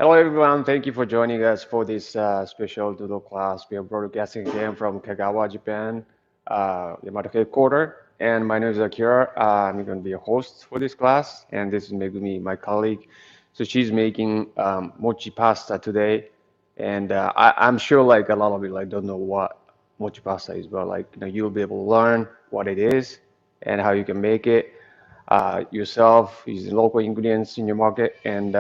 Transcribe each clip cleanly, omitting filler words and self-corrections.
Hello everyone, thank you for joining us for this special doodle class. We are broadcasting again from Kagawa, Japan, Yamato headquarters. And my name is Akira. I'm going to be a host for this class, and this is Megumi, my colleague. So she's making mochi pasta today, and I'm sure like a lot of you like don't know what mochi pasta is, but like you'll be able to learn what it is and how you can make it yourself using local ingredients in your market and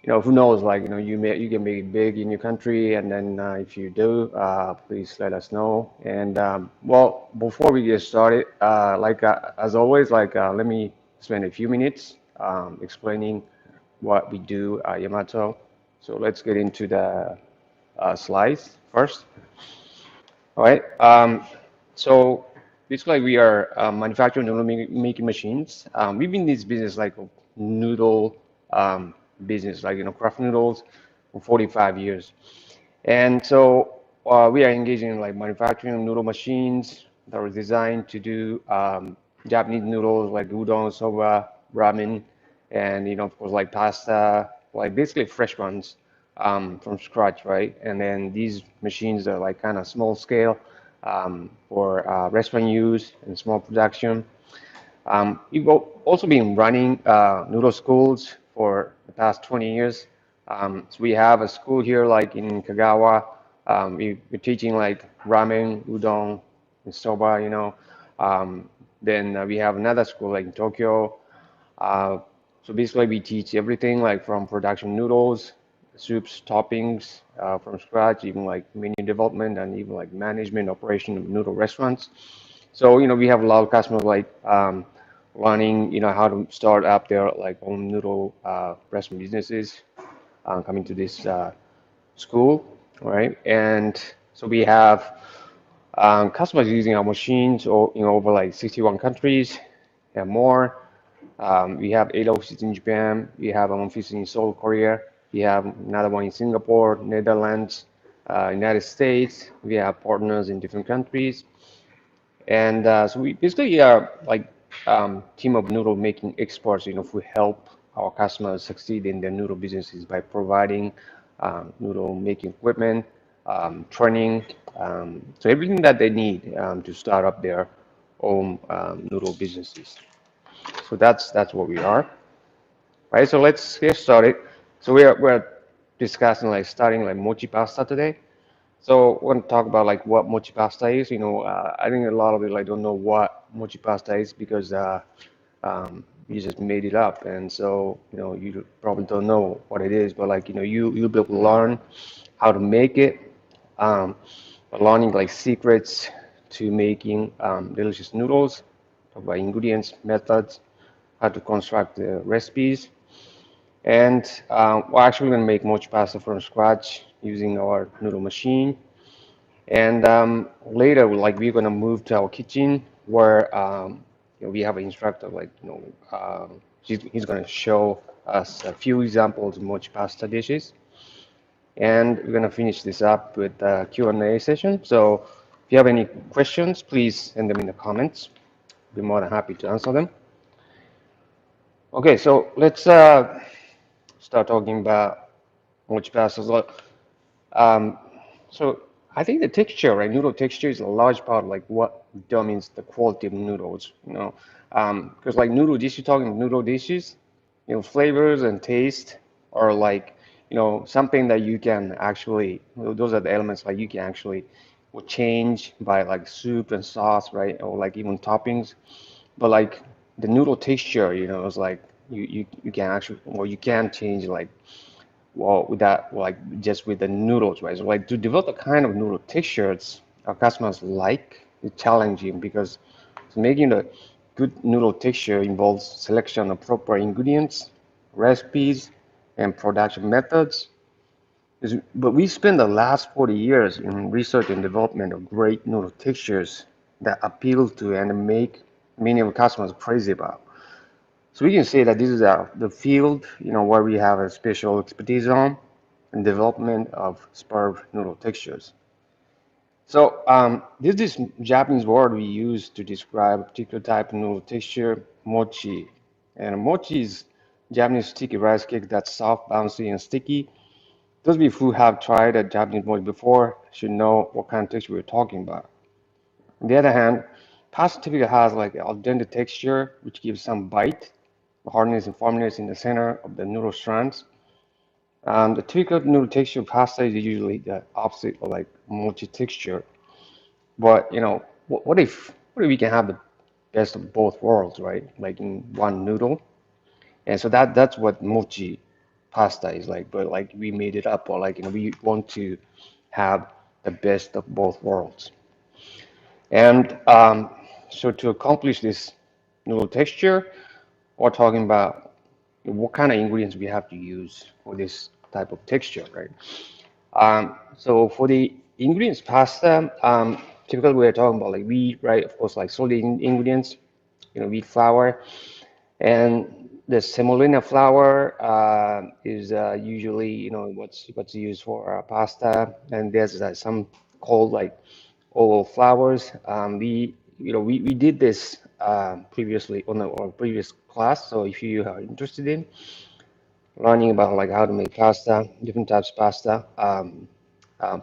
who knows, like, you can make it big in your country, and then if you do, please let us know. And well, before we get started, as always, let me spend a few minutes explaining what we do at Yamato. So let's get into the slides first. All right. So basically, we are manufacturing noodle making machines. We've been in this business like noodle business, like craft noodles for 45 years. And so we are engaging in like manufacturing noodle machines that are designed to do Japanese noodles like udon, soba, ramen, and of course like pasta, like basically fresh ones from scratch, right? And then these machines are like kind of small scale for restaurant use and small production. We've also been running noodle schools for the past 20 years. So we have a school here like in Kagawa. We're teaching like ramen, udon, and soba, Then we have another school like in Tokyo. Uh, so basically we teach everything like from production noodles, soups, toppings from scratch, even like menu development and even like management operation of noodle restaurants. So, we have a lot of customers like learning, how to start up their like own noodle restaurant businesses coming to this school, right? And so we have customers using our machines or, over like 61 countries and more. We have 8 offices in Japan. We have an office in Seoul, Korea. We have another one in Singapore, Netherlands, United States. We have partners in different countries. And so we basically are like team of noodle making experts, who help our customers succeed in their noodle businesses by providing noodle making equipment, training, so everything that they need to start up their own noodle businesses. So that's what we are, right? So let's get started. So we're discussing like starting like mochi pasta today. So we're gonna talk about like what mochi pasta is. I think a lot of you like don't know what mochi pasta is because you just made it up, and so you probably don't know what it is. But like you'll be able to learn how to make it, um, learning like secrets to making delicious noodles, talk about ingredients, methods, how to construct the recipes, and we're actually gonna make mochi pasta from scratch using our noodle machine. And later, like we're gonna move to our kitchen where we have an instructor, like he's gonna show us a few examples of mochi pasta dishes, and we're gonna finish this up with a Q&A session. So if you have any questions, please send them in the comments. Be more than happy to answer them. Okay, so let's start talking about mochi pasta. Um, so I think the texture, right? Noodle texture is a large part of like what determines the quality of noodles, because like noodle dishes, talking noodle dishes, flavors and taste are like, something that you can actually, those are the elements like you can actually will change by like soup and sauce, right? Or like even toppings. But like the noodle texture, it's like you can actually, or you can change like well, with that, like just with the noodles, right? So like to develop the kind of noodle textures our customers like, it's challenging because making a good noodle texture involves selection of proper ingredients, recipes, and production methods. But we spent the last 40 years in research and development of great noodle textures that appeal to and make many of our customers crazy about. So we can say that this is the field, where we have a special expertise on and development of superb noodle textures. So this is Japanese word we use to describe a particular type of noodle texture, mochi. And mochi is Japanese sticky rice cake that's soft, bouncy, and sticky. Those of you who have tried a Japanese mochi before should know what kind of texture we're talking about. On the other hand, pasta typically has like al dente texture, which gives some bite, hardness and firmness in the center of the noodle strands. The typical noodle texture of pasta is usually the opposite of like mochi texture. But what if we can have the best of both worlds, right? Like in one noodle. And so that's what mochi pasta is like. But like we made it up, or like we want to have the best of both worlds. And so to accomplish this noodle texture, we're talking about what kind of ingredients we have to use for this type of texture, right? So for the ingredients pasta, typically we're talking about like wheat, right? Of course, like solid ingredients, wheat flour, and the semolina flour is usually what's used for pasta, and there's some called like oil flours. We did this previously on our previous class. So if you are interested in learning about like how to make pasta, different types of pasta,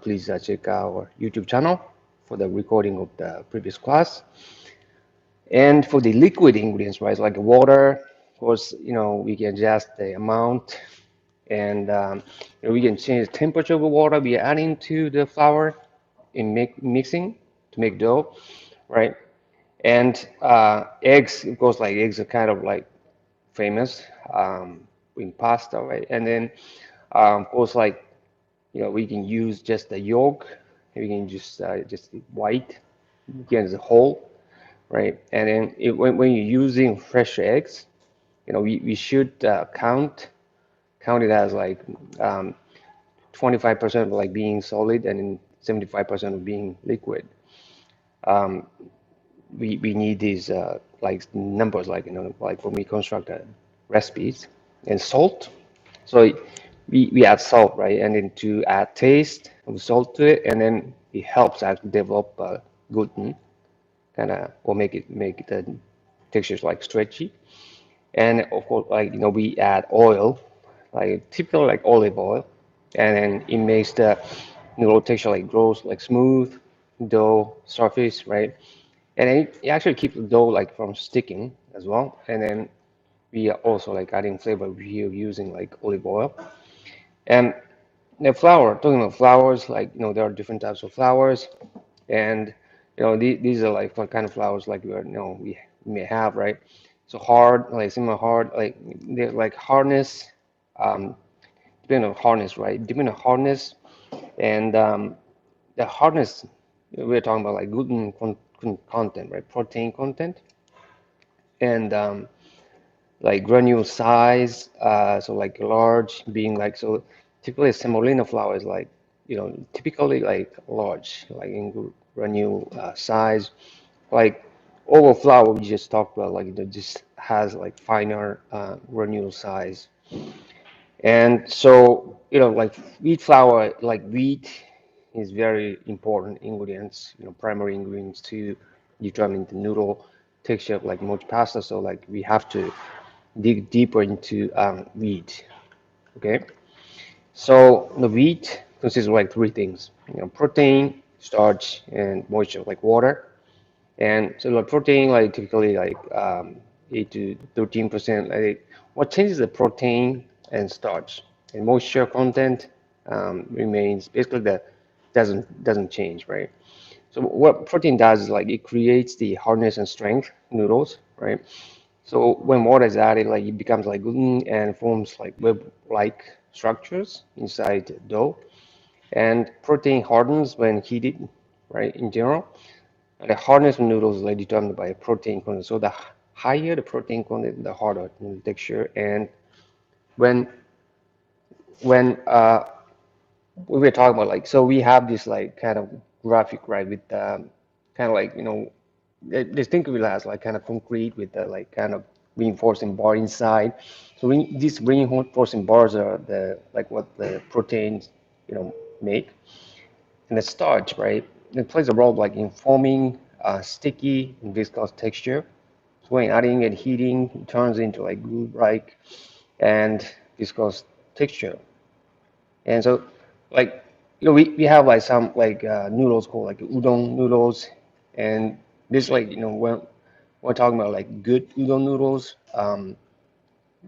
please check our YouTube channel for the recording of the previous class. And for the liquid ingredients, right, like water, of course, we can adjust the amount, and we can change the temperature of the water we are adding to the flour in mixing to make dough, right? And eggs, of course, like eggs are kind of like famous in pasta, right? And then, of course, like we can use just the yolk, we can just the white, again, the whole, right? And then when you're using fresh eggs, we should count it as like 25% of like being solid and then 75% of being liquid. Um, we need these like numbers, like like when we construct recipes. And salt. So we add salt, right? And then to add taste of salt to it, and then it helps actually develop gluten, kind of, or make the textures like stretchy. And of course, like we add oil, like typical like olive oil, and then it makes the noodle texture like grows like smooth dough surface, right? And it actually keeps the dough like from sticking as well. And then we are also like adding flavor here using like olive oil. And the flour, talking about flours, like there are different types of flours, and these are like what kind of flours like we may have, right? So hard, like similar hard, like they're like hardness, um, depending on hardness, right? Depending on hardness, and the hardness we're talking about like gluten content, right? Protein content, and like granule size, so like large being like, so typically semolina flour is like typically like large, like in granule size, like oval flour we just talked about, like just has like finer granule size. And so like wheat flour, like wheat is very important ingredients, primary ingredients to determine the noodle texture of like mochi pasta. So like we have to dig deeper into wheat. Okay, so the wheat consists of like three things: protein, starch, and moisture, like water. And so the protein, like typically like 8 to 13%. Like what changes the protein and starch, and moisture content remains basically that doesn't change, right? So what protein does is like it creates the hardness and strength noodles, right? So when water is added, like it becomes like gluten and forms like web-like structures inside the dough. And protein hardens when heated, right? In general, and the hardness of noodles is like determined by protein content. So the higher the protein content, the harder the texture. And when when we were talking about like, so we have this like kind of graphic, right, with kind of like they think of it as like kind of concrete with the like kind of reinforcing bar inside. So these reinforcing bars are the like what the proteins make, and the starch, right? It plays a role like in forming sticky and viscous texture. So when adding and heating, it turns into like glue-like. and viscous texture. And so, like, we have like some like noodles called like udon noodles, and this like when we're talking about like good udon noodles,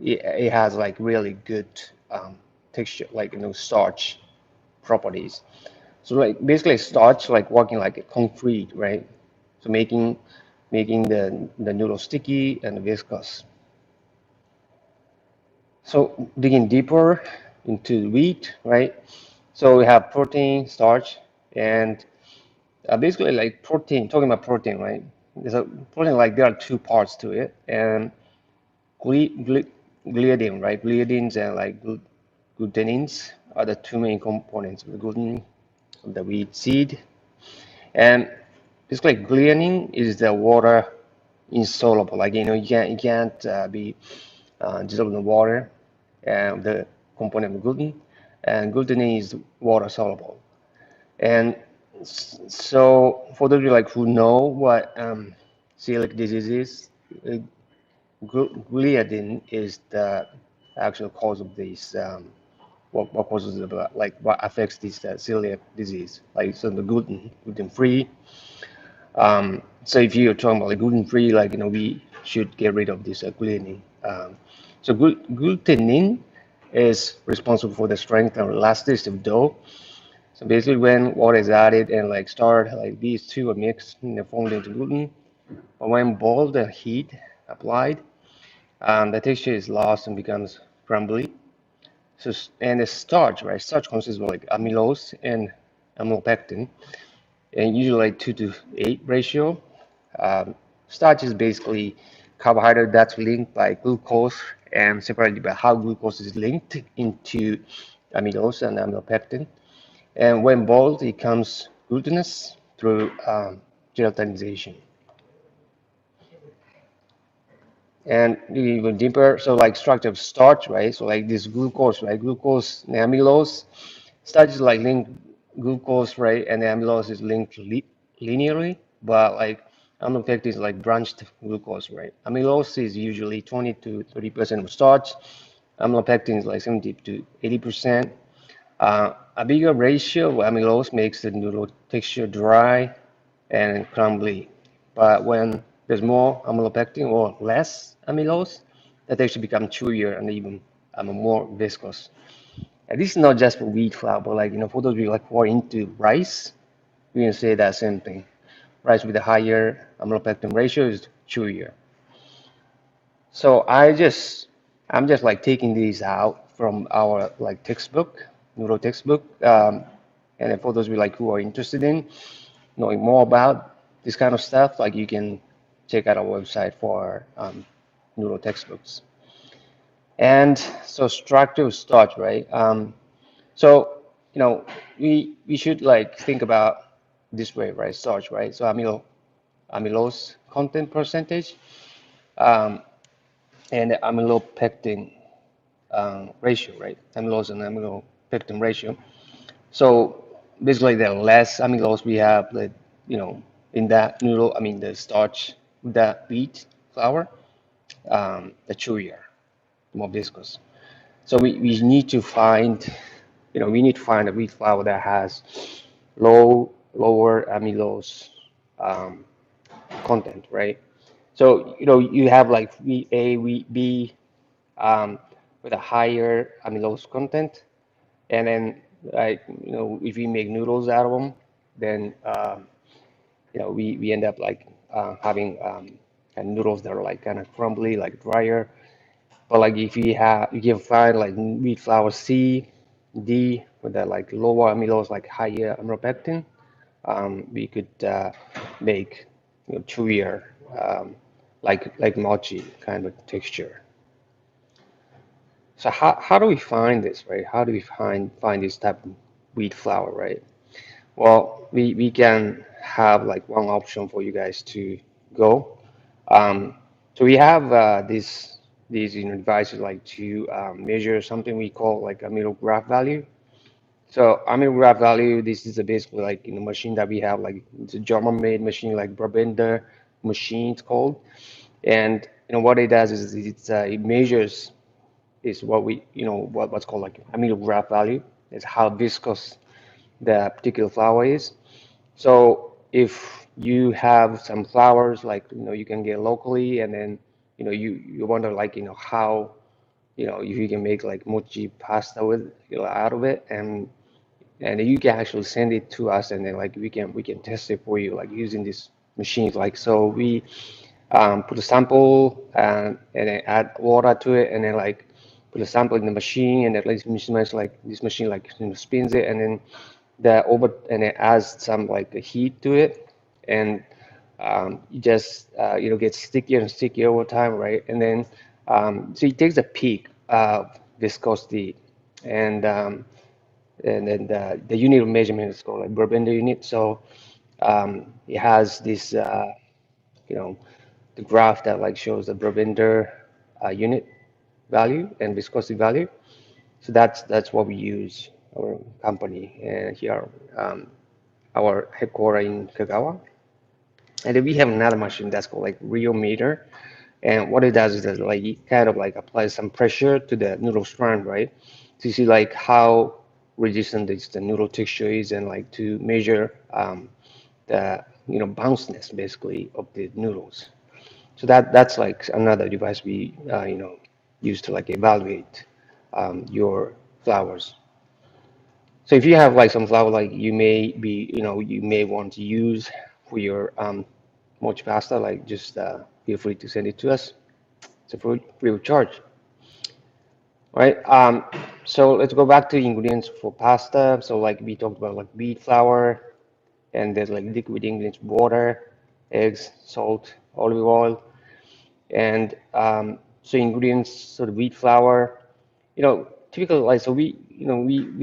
it has like really good texture, like starch properties. So like basically starch like working like a concrete, right? So making the noodle sticky and viscous. So digging deeper into wheat, right? So we have protein, starch, and basically like protein. Talking about protein, right? There's a protein like there are two parts to it, and gle, gle, gliadin, right? Gliadins and like glutenins are the two main components of the gluten of the wheat seed. And basically, gliadin is the water insoluble. Like you can't be dissolved in water, the component of gluten, and gluten is water soluble. And so for those of you like who know what celiac disease is, uh, gliadin is the actual cause of this. What causes the like what affects this celiac disease? Like so the gluten free. So if you're talking about like gluten free, like we should get rid of this gliadin. So glutenin is responsible for the strength and elasticity of dough. So basically, when water is added and like start like these two are mixed and they're formed into gluten, but when boiled and heat applied, the texture is lost and becomes crumbly. So and the starch, right? Starch consists of like amylose and amylopectin, and usually like 2:8 ratio. Um, Starch is basically carbohydrate that's linked by glucose and separated by how glucose is linked into amylose and amylopectin. And when boiled, it becomes glutinous through gelatinization. And even deeper, so like structure of starch, right? So like this glucose, right? Glucose and amylose. Starch is like linked glucose, right? And the amylose is linked linearly, but like amylopectin is like branched glucose, right? Amylose is usually 20 to 30% of starch. Amylopectin is like 70 to 80%. A bigger ratio of amylose makes the noodle texture dry and crumbly. But when there's more amylopectin or less amylose, the texture becomes chewier and even more viscous. And this is not just for wheat flour, but like for those of you like who are into rice, we can say that same thing. Rice with a higher amylopectin ratio is chewier. So I'm just like taking these out from our like textbook, neuro textbook. And then for those of you like who are interested in knowing more about this kind of stuff, like you can check out our website for neuro textbooks. And so structure of starch, right? So we should like think about this way, right? Starch, right? So amylose content percentage, um, and the amylopectin ratio, right? Amylose and amylopectin ratio. So basically, the less amylose we have, in that noodle, I mean the starch, the wheat flour, the chewier, more viscous. So we need to find, we need to find a wheat flour that has lower amylose um, content, right? So you have like wheat A, wheat B, with a higher amylose content, and then like if we make noodles out of them, then we end up like having kind of noodles that are like kind of crumbly, like drier. But like if you can find like wheat flour C, D with that like lower amylose, like higher amylopectin, we could make chewier, like mochi kind of texture. So how do we find this, right? How do we find this type of wheat flour, right? Well, we can have like one option for you guys to go. Um, so we have these devices like to measure something we call like amino graph value. So amino graph value, this is a basically like machine that we have, like it's a German-made machine, like Brabender machine it's called. And what it does is it measures is what we, what's called like amylograph value. Is how viscous the particular flour is. So if you have some flours like you can get locally, and then you wonder like how if you can make like mochi pasta with out of it, and you can actually send it to us, and then like we can test it for you like using these machines. Like so we put a sample and then add water to it, and then like put a sample in the machine, and at least this machine like spins it, and then it adds some like heat to it, and you just get stickier and stickier over time, right? And then so it takes a peak of viscosity, and then the unit of measurement is called like Brabender unit. So it has this you know the graph that like shows the Brabender unit value and viscosity value. So that's what we use our company and here our headquarters in Kagawa. And then we have another machine that's called like Rio meter. And what it does is that like it kind of like applies some pressure to the noodle strand, right? To see like how resistant the noodle texture is, and like to measure the bounciness basically of the noodles. So that's like another device we use to like evaluate your flours. So if you have like some flour like you may want to use for your mochi pasta, like just feel free to send it to us. It's a free of charge. All right. So let's go back to ingredients for pasta. So like we talked about like wheat flour, and there's like liquid ingredients, water, eggs, salt, olive oil, and so ingredients. So the wheat flour, typically like so we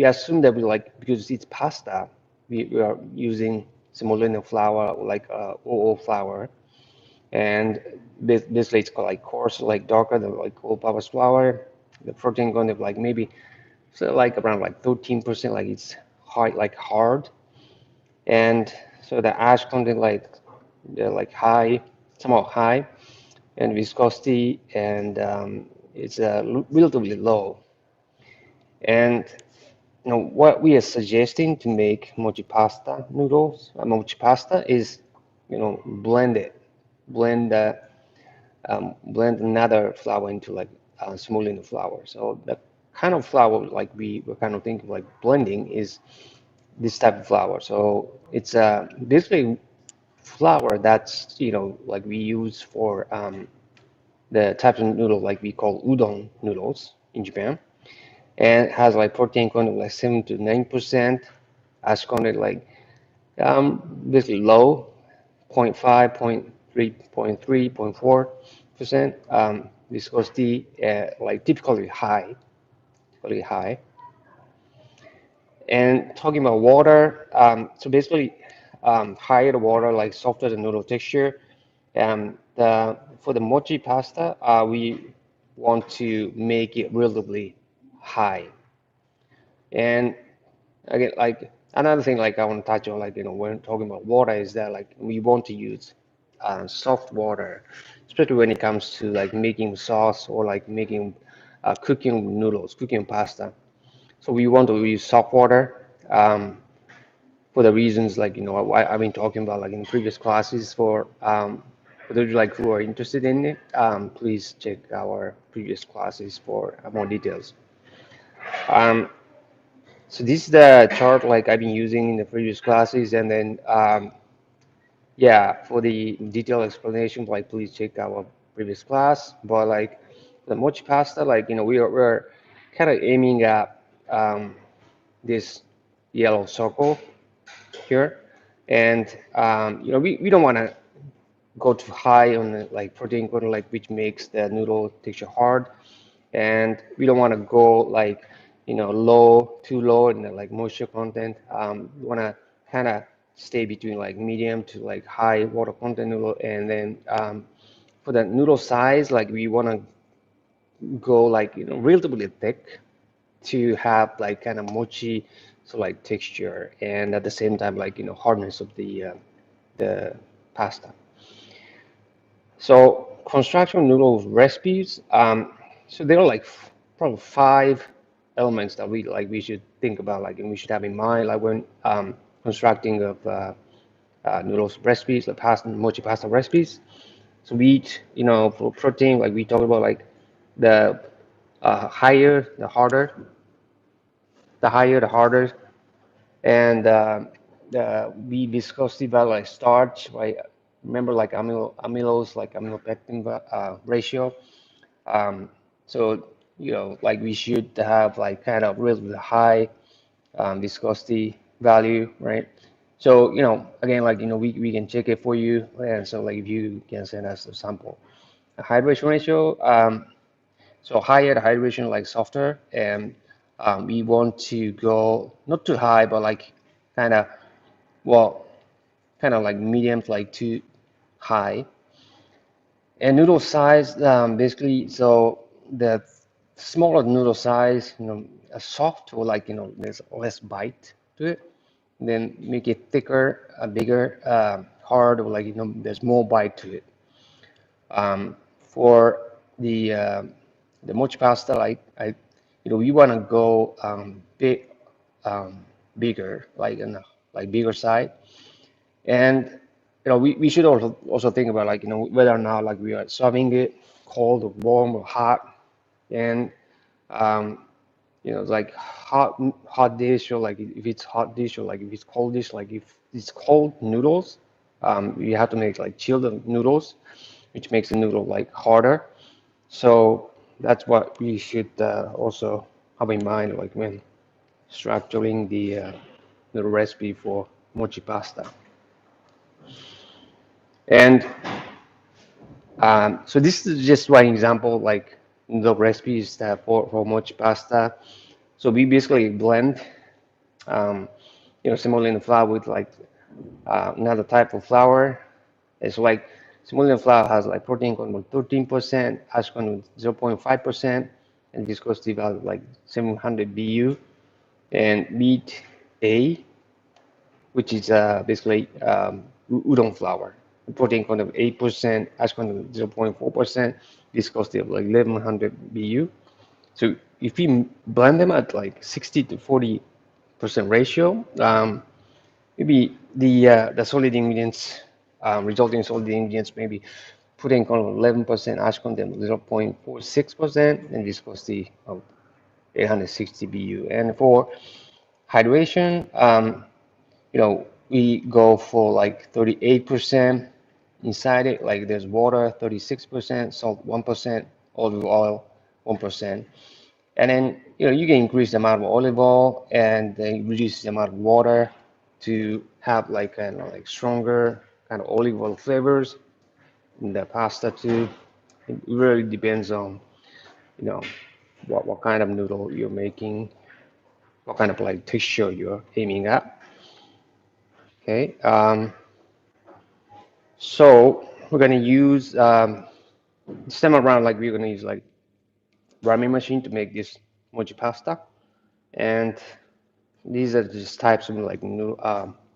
assume that we like because it's pasta, we are using semolina flour or like OO flour, and basically it's called like coarse, like darker than like all-purpose flour. The protein content like maybe so like around like 13%, like it's hard, and so the ash content like they're like high, somewhat high, and viscosity, and it's relatively low. And what we are suggesting to make mochi pasta is blend it, blend blend another flour into like semolina flour. So the kind of flour like we were kind of thinking like blending is this type of flour. So it's basically flour that's like we use for the types of noodle like we call udon noodles in Japan, and it has like protein content like 7 to 9%, ash content like basically low, 0.5, 0.3, 0.3, 0.4%, viscosity like typically high. And talking about water, so basically higher the water, like softer the noodle texture. For the mochi pasta, we want to make it relatively high. And again, like another thing, like I want to touch on, like when talking about water, is that like we want to use soft water, especially when it comes to like making sauce or like making cooking noodles, cooking pasta. So we want to use soft water for the reasons like I've been talking about like in previous classes. For those like who are interested in it, please check our previous classes for more details. Um, so this is the chart like I've been using in the previous classes, and then yeah, for the detailed explanation, like please check our previous class. But like the mochi pasta, like we're kind of aiming at this yellow circle here, and we don't want to go too high on the like protein content, like which makes the noodle texture hard, and we don't want to go like too low in the like moisture content. We want to kind of stay between like medium to like high water content noodle, and then for the noodle size, like we want to go like relatively thick to have like kind of mochi so like texture, and at the same time like hardness of the pasta. So construction noodles recipes, so there are like probably five elements that we should think about, like, and we should have in mind, like when constructing of noodles recipes, like pasta, mochi pasta recipes. So we eat, for protein, like we talk about, like the higher, the harder, and we discussed about like starch, right? Remember, like amylose, like amylopectin ratio. Um, so like we should have like kind of really high viscosity value, right? So again, like we can check it for you, and so like if you can send us a sample. A hydration ratio. So higher the hydration, like softer, and we want to go not too high, but like kind of, well, kind of like medium to like too high. And noodle size, basically, so the smaller noodle size, a soft, or like there's less bite to it. Then make it thicker, bigger, hard, or like there's more bite to it. For the mochi pasta, like we want to go bigger, like in a like bigger side, and we should also think about, like whether or not like we are serving it cold or warm or hot, and um, like hot dish, or like if it's hot dish, or like if it's cold dish, like if it's cold noodles, you have to make like chilled noodles, which makes the noodle like harder. So that's what we should also have in mind, like when structuring the recipe for mochi pasta. And so this is just one example, like the recipes for mochi pasta. So we basically blend, um, semolina flour with like another type of flour. It's like semolina flour has like protein content 13%, ash content 0.5%, and viscosity value like 700 BU. And wheat A, which is basically udon flour, protein content of 8%, ash content of 0.4%, viscosity of like 1100 BU. So if we blend them at like 60 to 40% ratio, maybe the solid ingredients, resulting solid ingredients, maybe protein content of 11%, ash content of 0.46%, and viscosity of 860 BU. And for hydration, we go for like 38% inside it, like there's water 36%, salt 1%, olive oil 1%. And then you can increase the amount of olive oil and then reduce the amount of water to have like kind of like stronger kind of olive oil flavors in the pasta too. It really depends on you know what kind of noodle you're making, what kind of like texture you're aiming at. Okay, so we're gonna use this time around, like we're gonna use like ramen machine to make this mochi pasta, and these are just types of like new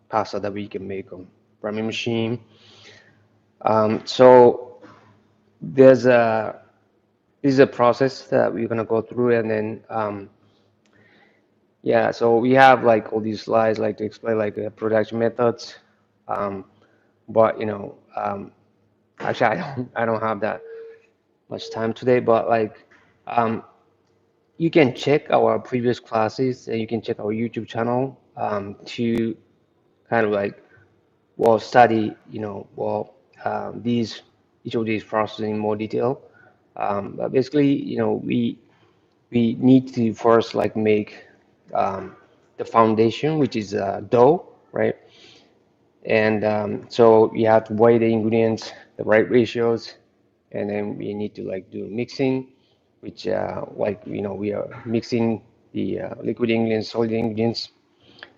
pasta that we can make on ramen machine. So there's a this is a process that we're gonna go through, and then yeah, so we have like all these slides like to explain like the production methods, um, but actually I don't have that much time today, but like um, you can check our previous classes, and you can check our YouTube channel to kind of like study these each of these processes in more detail. But basically, we need to first like make the foundation, which is dough, right? And so you have to weigh the ingredients, the right ratios, and then we need to like do mixing, which like we are mixing the liquid ingredients, solid ingredients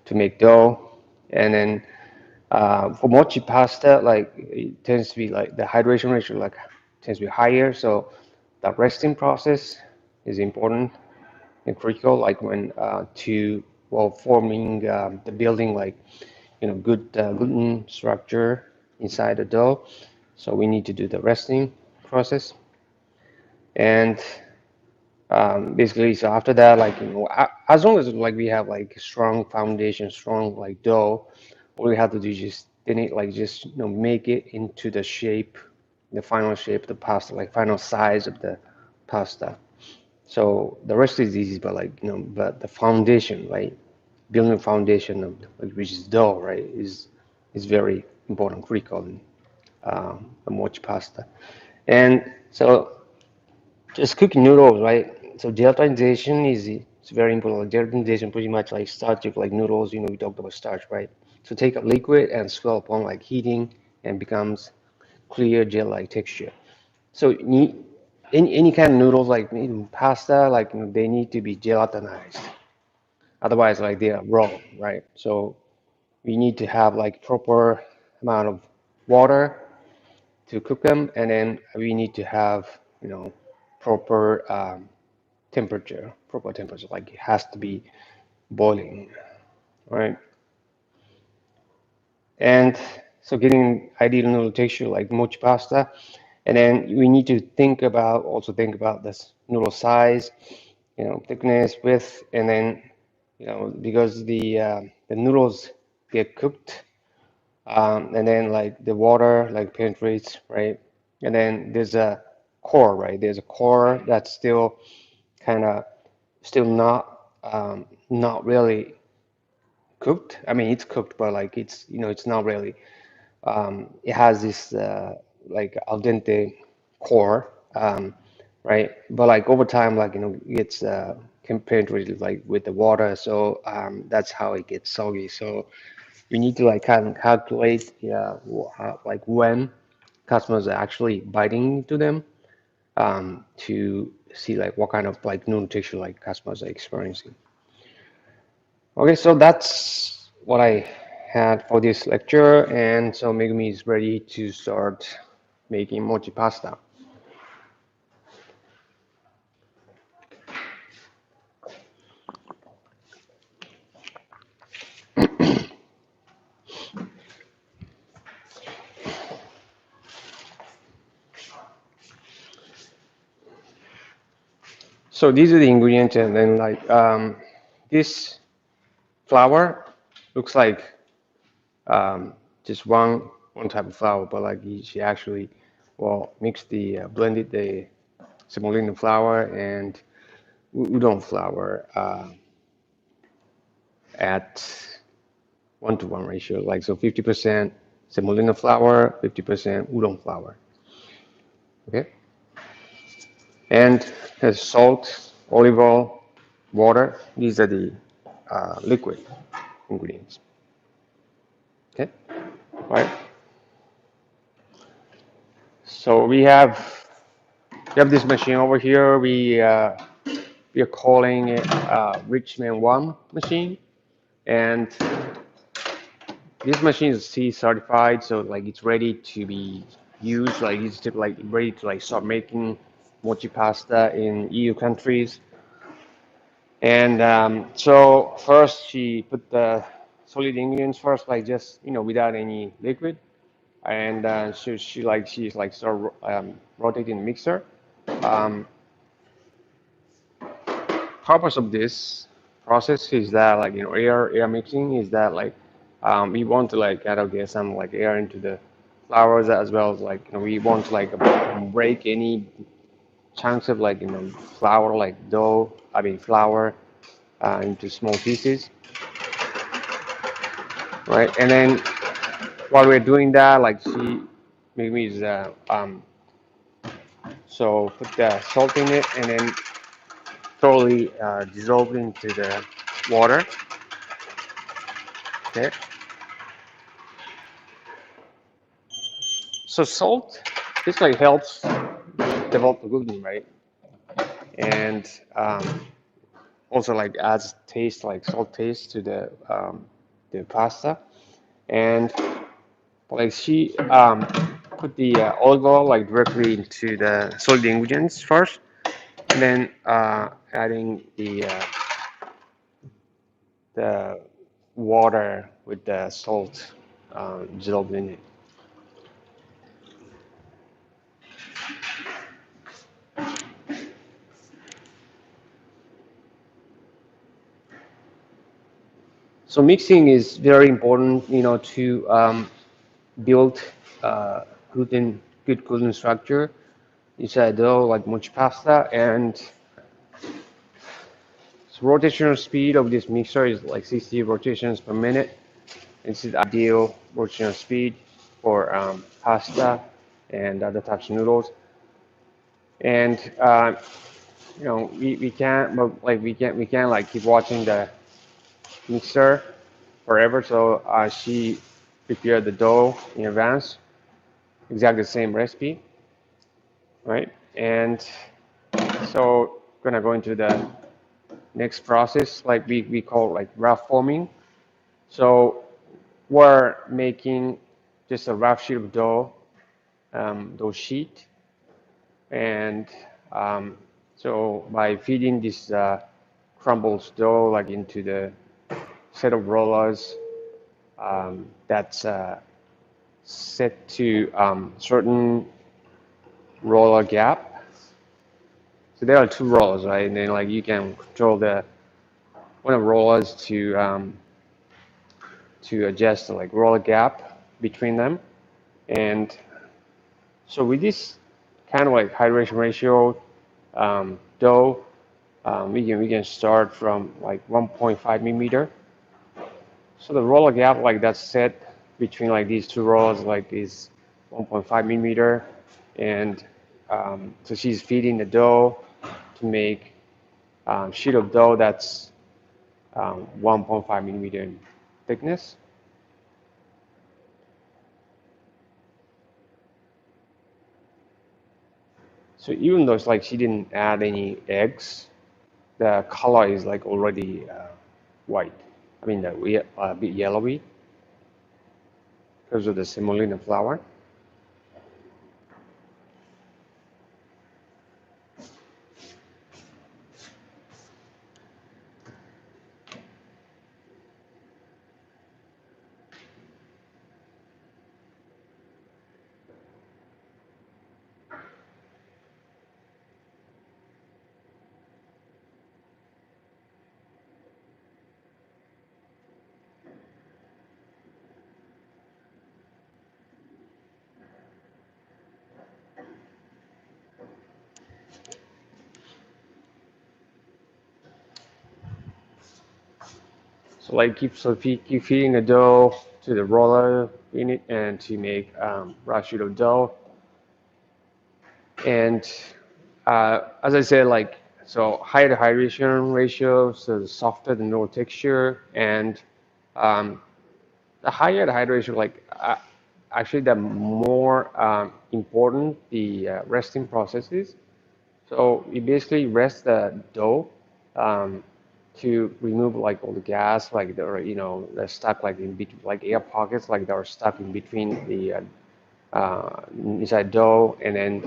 to make dough, and then for mochi pasta, like it tends to be like the hydration ratio like tends to be higher, so the resting process is important and critical, like when to well forming the building like good gluten structure inside the dough. So we need to do the resting process, and Basically, so after that, like as long as like we have like strong foundation, strong like dough, all we have to do is just then it like just make it into the shape, the final shape of the pasta, like final size of the pasta. So the rest is easy, but like but the foundation, right? Building a foundation of like which is dough, right, is very important, critical in the mochi pasta. And so just cooking noodles, right? So gelatinization is it's very important. Like gelatinization pretty much like starch with like noodles. We talked about starch, right? So take a liquid and swell upon like heating and becomes clear gel-like texture. So any kind of noodles like even pasta, like they need to be gelatinized. Otherwise, like they are raw, right? So we need to have like proper amount of water to cook them, and then we need to have proper proper temperature, like it has to be boiling, right? And so getting ideal noodle texture like mochi pasta, and then we need to think about this noodle size, thickness, width, and then because the noodles get cooked, and then like the water like penetrates, right? And then there's a core, right? There's a core that's still not really cooked. I mean, it's cooked, but like it's not really. It has this like al dente core, right? But like over time, like it gets can penetrate like with the water, so that's how it gets soggy. So we need to like kind of calculate, yeah, like when customers are actually biting into them, to see like what kind of like noodle texture like customers are experiencing. Okay, so that's what I had for this lecture, and so Megumi is ready to start making mochi pasta. So these are the ingredients, and then like this flour looks like just one type of flour, but like she actually mixed the blended the semolina flour and udon flour at 1-to-1 ratio, like so 50% semolina flour, 50% udon flour. Okay, and there's salt, olive oil, water. These are the liquid ingredients. Okay, all right. So we have this machine over here. We are calling it Richman One machine, and this machine is C certified, so like it's ready to be used. Like it's like ready to like start making mochi pasta in EU countries. And so first she put the solid ingredients first, like just without any liquid, and she's like start rotating the mixer. Um, Purpose of this process is that like air mixing is that like we want to like kind of get some like air into the flours, as well as like we want to like break any chunks of like flour, like dough, I mean flour, into small pieces, right? And then while we're doing that, like she maybe is so put the salt in it and then thoroughly dissolve into the water. Okay, so salt this like helps develop the gluten, right? And also like adds taste, like salt taste to the pasta. And like she put the olive oil like directly into the solid ingredients first, and then adding the water with the salt dissolved in it. So mixing is very important, to build good gluten structure inside dough like mochi pasta. And so rotational speed of this mixer is like 60 rotations per minute. This is ideal rotational speed for pasta and other types of noodles. And we can't, but like we can't like keep watching the mixer forever. So she prepared the dough in advance, exactly the same recipe, right? And so gonna go into the next process, like we call like rough forming. So we're making just a rough sheet of dough, dough sheet, and so by feeding this crumbled dough like into the set of rollers that's set to certain roller gap. So there are two rollers, right? And then like you can control the one of the rollers to adjust the like roller gap between them. And so with this kind of like hydration ratio dough, we can start from like 1.5 millimeter. So the roller gap like that's set between like these two rollers like is 1.5 millimeter, and so she's feeding the dough to make sheet of dough that's 1.5 millimeter in thickness. So even though it's like she didn't add any eggs, the color is like already white. I mean, a bit yellowy because of the semolina flour. So like keep feeding the dough to the roller in it and to make rough sheet of dough. And as I said, like so higher the hydration ratio, so the softer the dough texture, and um, the higher the hydration, like actually the more important the resting process is. So we basically rest the dough um, to remove like all the gas, like they're stuck like in between, like air pockets, like they're stuck in between the inside dough, and then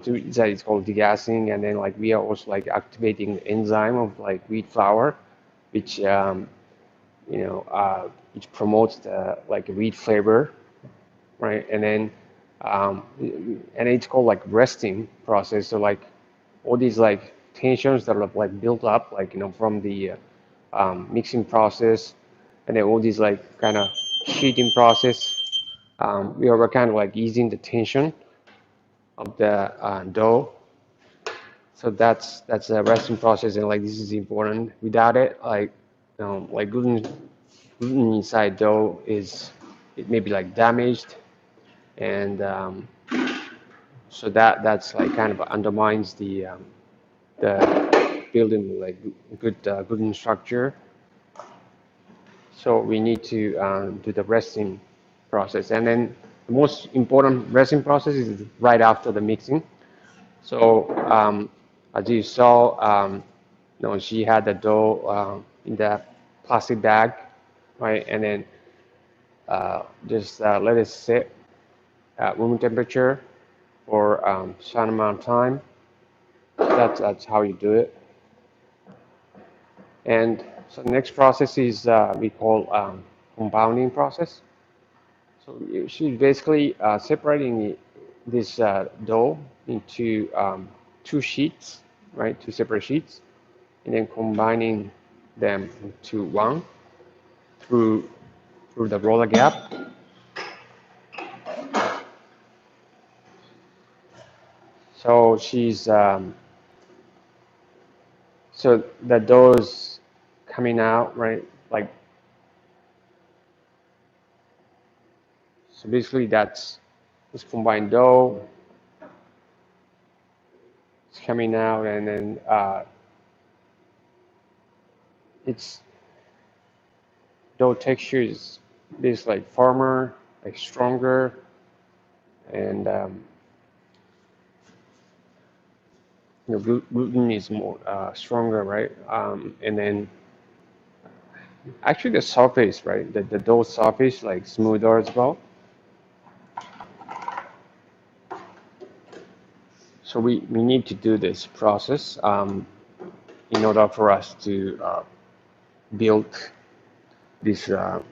to inside it's called degassing, and then like we are also like activating the enzyme of like wheat flour, which which promotes the like wheat flavor, right? And it's called like resting process. So like all these like tensions that are like built up, like from the mixing process, and then all these like kind of heating process. We are kind of like easing the tension of the dough. So that's a resting process, and like this is important. Without it, like like gluten inside dough is it may be like damaged, and so that's like kind of undermines the building like good gluten structure. So we need to do the resting process, and then the most important resting process is right after the mixing. So as you saw, she had the dough in the plastic bag, right? And then just let it sit at room temperature for some amount of time. That's how you do it. And so the next process is we call compounding process. So she's basically separating this dough into two sheets, right? Two separate sheets, and then combining them into one. through the roller gap. So so the dough is coming out, right? Like, so basically that's this combined dough is coming out, and then its dough texture is like firmer, like stronger, and gluten is more stronger, right? And then actually the surface, right? The dough surface like smoother as well. So we need to do this process in order for us to build this dough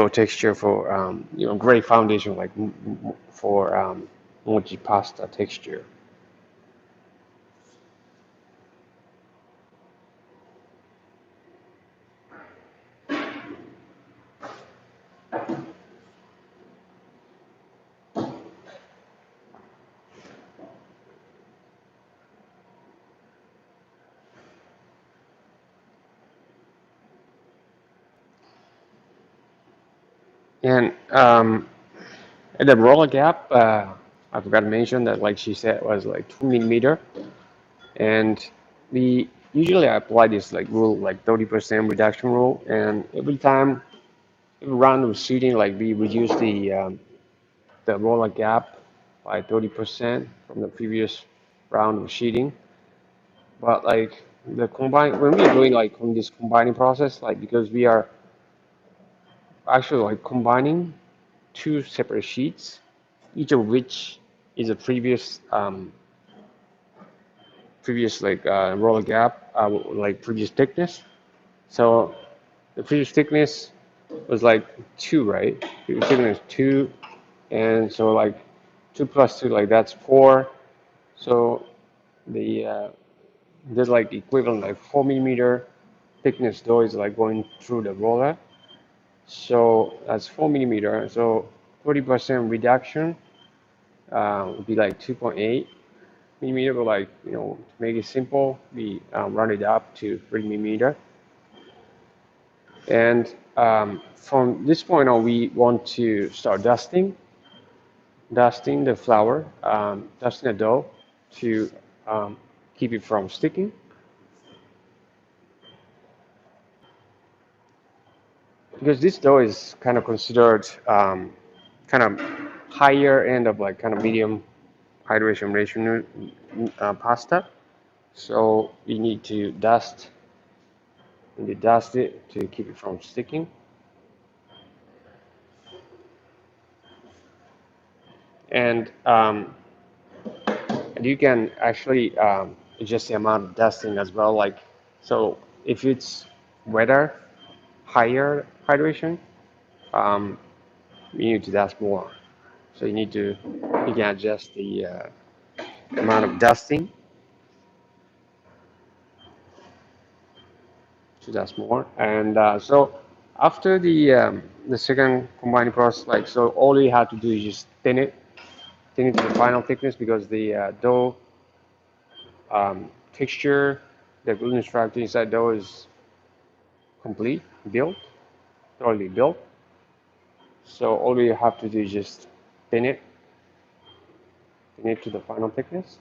texture for great foundation like for mochi pasta texture. And at the roller gap, I forgot to mention that, like she said, was like 2 millimeter, and we usually apply this like rule, like 30% reduction rule, and every round of shooting, like we reduce the roller gap by 30% from the previous round of sheeting. But like the combine when we're doing like on this combining process, like because we are actually like combining two separate sheets, each of which is a previous like roller gap, like previous thickness. So the previous thickness was like two, right? Previous thickness two, and so like two plus two, like that's four. So the there's like equivalent like 4 millimeter thickness though is like going through the roller. So that's 4 millimeter. So 30% reduction would be like 2.8 millimeter. But like to make it simple, we run it up to 3 millimeter. And from this point on, we want to start dusting the flour, dusting the dough to um, keep it from sticking. Because this dough is kind of considered kind of higher end of like kind of medium hydration ratio pasta. So you need to dust it to keep it from sticking. And you can actually adjust the amount of dusting as well. Like, so if it's wetter, higher hydration, um, you need to dust more. So you can adjust the amount of dusting to dust more. And so after the second combining process, like so, all you have to do is just thin it to the final thickness because the dough texture, the gluten structure inside dough is complete, built, thoroughly built. So all you have to do is just thin it to the final thickness.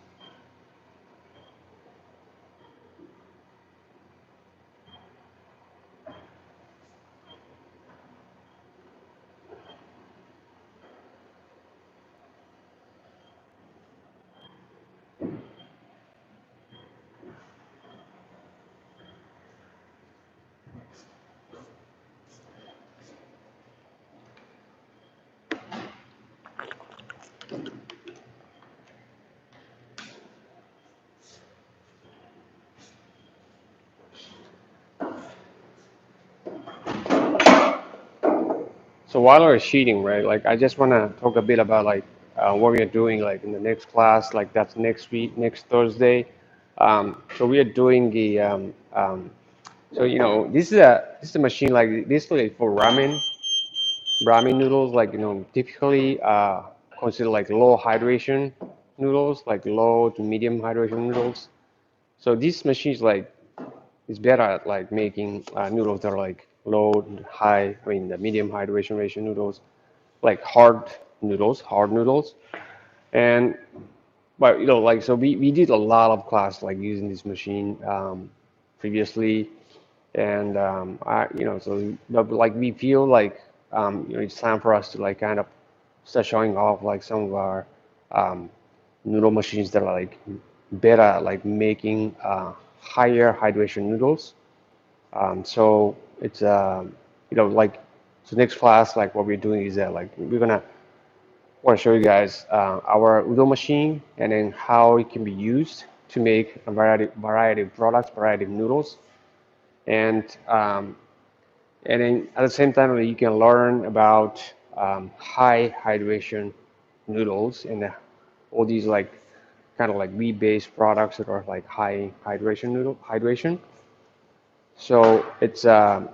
So while we're sheeting, right, like I just want to talk a bit about like what we are doing like in the next class, like that's next week, next Thursday. So we are doing So this is a machine like this is for ramen noodles, like typically considered like low hydration noodles, like low to medium hydration noodles. So this machine is better at like making noodles that are like low, high, I mean the medium hydration ratio noodles, like hard noodles. And but like so we did a lot of class like using this machine previously, and so but like we feel like it's time for us to like kind of start showing off like some of our um, noodle machines that are like better at like making higher hydration noodles. So it's like so next class like what we're doing is that like we're gonna want to show you guys our udon machine and then how it can be used to make a variety of products, variety of noodles, and and then at the same time you can learn about high hydration noodles and all these like kind of like wheat-based products that are like high hydration. So it's a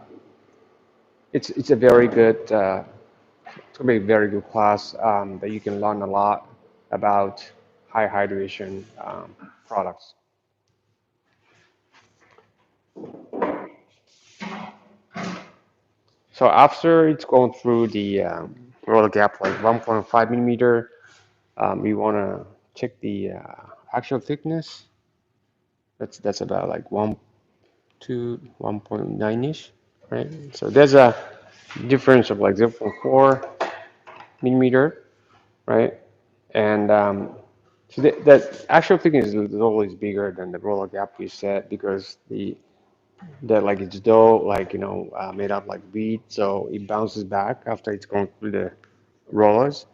very good it's gonna be a very good class that you can learn a lot about high hydration products. So after it's going through the roller gap like 1.5 millimeter, we want to check the actual thickness. That's about like 1 to 1.9 ish, right? So there's a difference of like 0.4 millimeter, right? And so that actual thickness is always bigger than the roller gap we set because the like it's dough like made up like wheat, so it bounces back after it's gone through the rollers.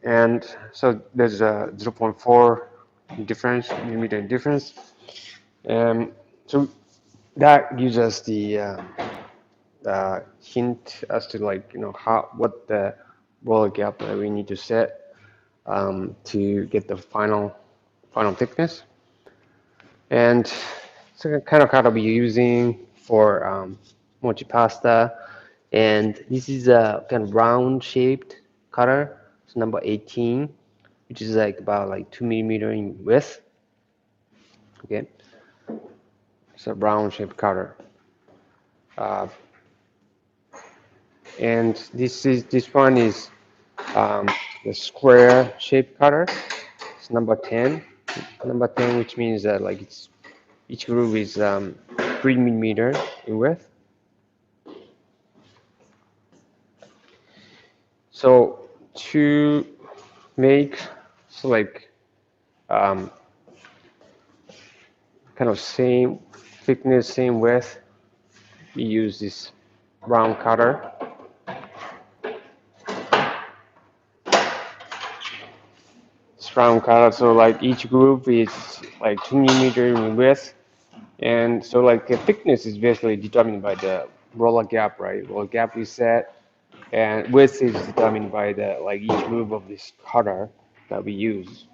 And so there's a zero point 0.4 difference, millimeter difference. So that gives us the hint as to like how what the roller gap that we need to set to get the final thickness. And so kind of be using for mochi pasta. And this is a kind of round shaped cutter. It's number 18, which is like about like 2 millimeter in width. Okay, it's a round shaped cutter. Uh, and this one is um, the square shaped cutter. It's number 10. Number 10, which means that like it's each groove is 3 millimeter in width. So to make so like um, kind of same thickness, same width, we use this round cutter. It's round cutter, so like each groove is like 2 millimeter in width, and so like the thickness is basically determined by the roller gap, right? Roller gap we set, and width is determined by the like each groove of this cutter that we use.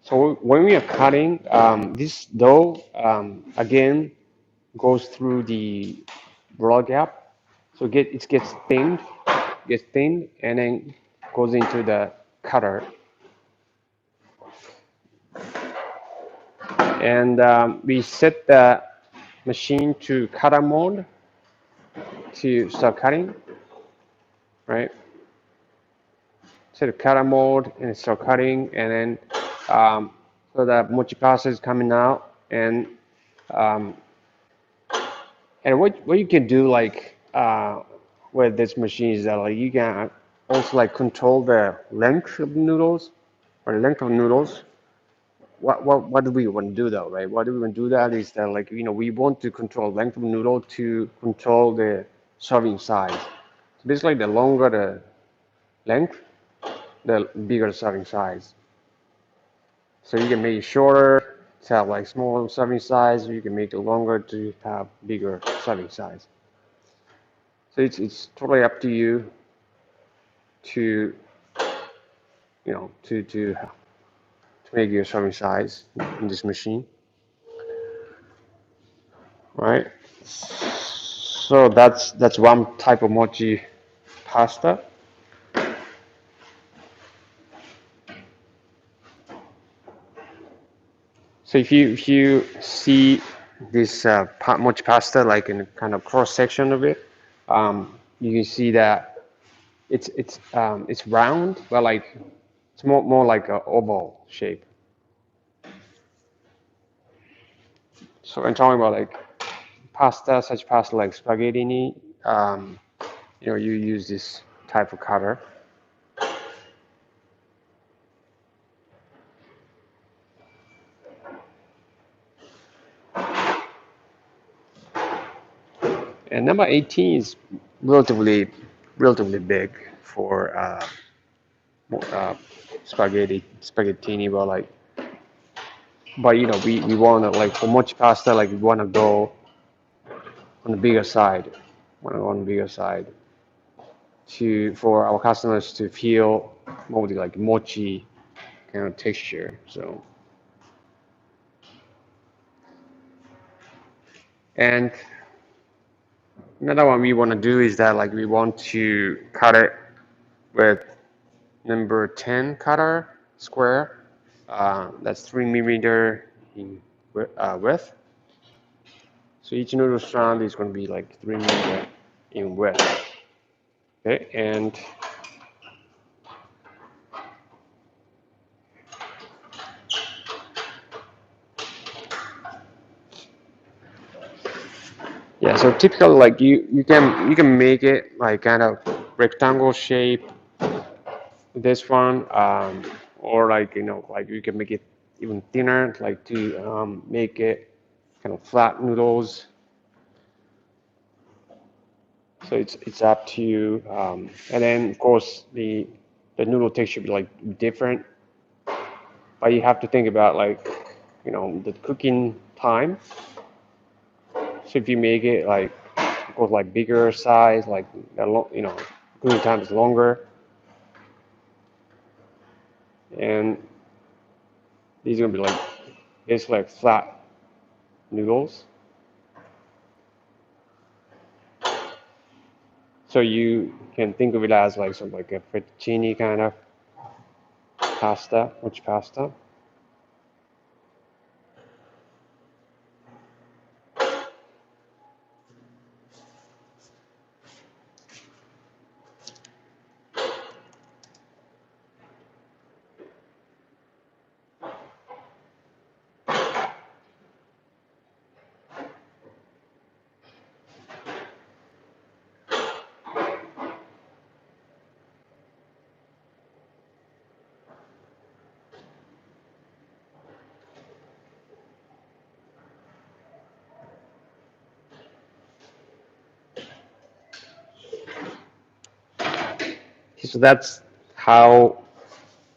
So when we are cutting, this dough again goes through the roller gap, so it gets thinned, and then goes into the cutter. And we set the machine to cutter mode to start cutting, right? Set a cutter mode and start cutting, and then so that mochi pasta is coming out, um, and what you can do like with this machine is that like you can also like control the length of the noodles or the length of noodles. What do we want to do though, right? What do we want to do that is that like we want to control length of noodle to control the serving size. So basically, the longer the length, the bigger serving size. So you can make it shorter to have like small serving size, or you can make it longer to have bigger serving size. So it's totally up to you to to make your serving size in this machine, right? So that's one type of mochi pasta. So if you see this mochi pasta like in a kind of cross section of it, you can see that it's round, but like it's more like a oval shape. So I'm talking about like pasta, such pasta like spaghetti, um, you use this type of cutter. And number 18 is relatively big for uh, spaghettini, but we want to like for mochi pasta, like we want to go on the bigger side, want to go on the bigger side to for our customers to feel more like mochi kind of texture. So and another one we want to do is that like we want to cut it with number 10 cutter square. That's 3 millimeter in width. So each noodle strand is going to be like 3 millimeter in width. Okay, and yeah, so typically like you can make it like kind of rectangle shape. This one, or like like you can make it even thinner, like to make it kind of flat noodles. So it's up to you. And then of course the noodle texture be like different, but you have to think about like the cooking time. So if you make it like of course like bigger size, like cooking time is longer, and these are gonna be like basically like flat noodles. So you can think of it as like sort of like a fettuccine kind of pasta, mochi pasta. So that's how